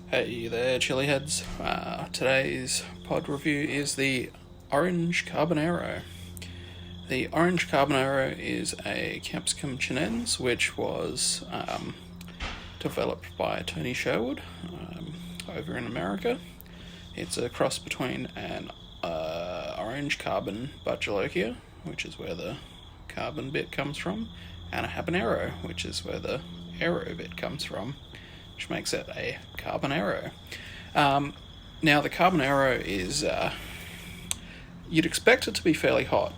Hey there, chili heads. Today's pod review is the Orange Carbonero. The Orange Carbonero is a capsicum chinense which was developed by Tony Sherwood over in America. It's a cross between an orange carbon budgelokia, which is where the carbon bit comes from, and a habanero, which is where the aero bit comes from, which makes it a Carbonero. Now, the Carbonero is, you'd expect it to be fairly hot,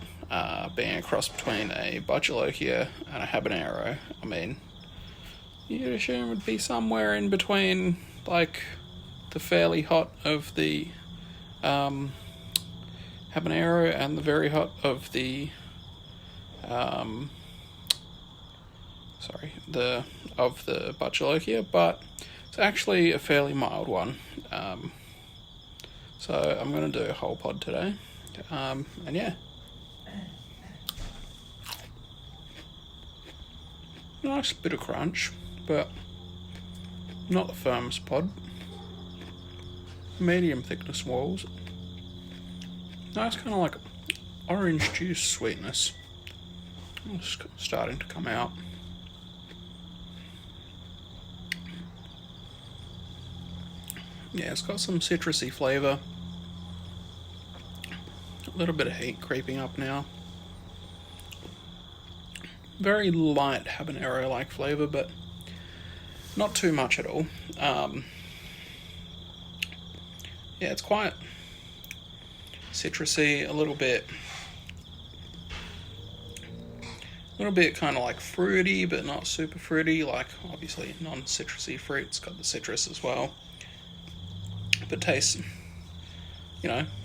being a cross between a Budgelokia and a Habanero. I mean, you'd assume it would be somewhere in between, like, the fairly hot of the Habanero and the very hot of the of the Budgelokia, but it's actually a fairly mild one. So I'm going to do a whole pod today, and yeah, nice bit of crunch, but not the firmest pod. Medium thickness walls. Nice kind of like orange juice sweetness. It's starting to come out. Yeah, it's got some citrusy flavour. A little bit of heat creeping up now. Very light habanero-like flavour, but not too much at all. Yeah, it's quite citrusy, a little bit kind of like fruity, but not super fruity. Like, obviously, non-citrusy fruit's got the citrus as well. But tastes,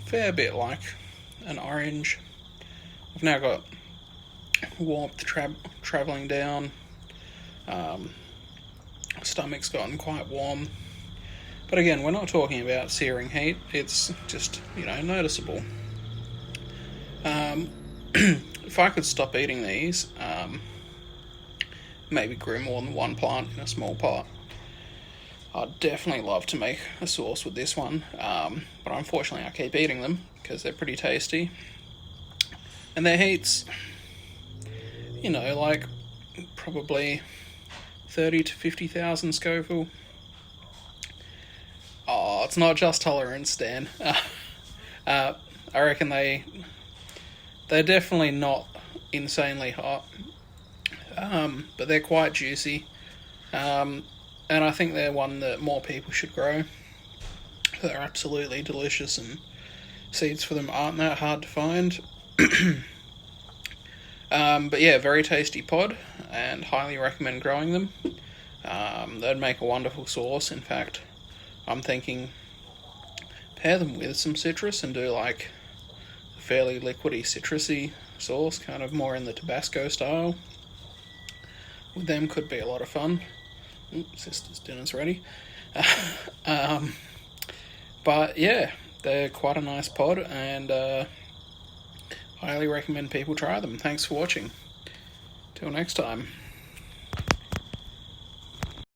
fair bit like an orange. I've now got warmth travelling down. Stomach's gotten quite warm. But again, we're not talking about searing heat. It's just, noticeable. If I could stop eating these, maybe grew more than one plant in a small pot, I'd definitely love to make a sauce with this one, but unfortunately I keep eating them because they're pretty tasty. And their heat's, like probably 30 to 50,000 Scoville. Oh, it's not just tolerance, Dan. I reckon they're definitely not insanely hot, but they're quite juicy. And I think they're one that more people should grow. They're absolutely delicious, and seeds for them aren't that hard to find. But yeah, very tasty pod, and highly recommend growing them. They'd make a wonderful sauce. In fact, I'm thinking pair them with some citrus and do like a fairly liquidy, citrusy sauce, kind of more in the Tabasco style. With them could be a lot of fun. Sister's dinner's ready. But yeah, they're quite a nice pod, and highly recommend people try them. Thanks for watching. Till next time.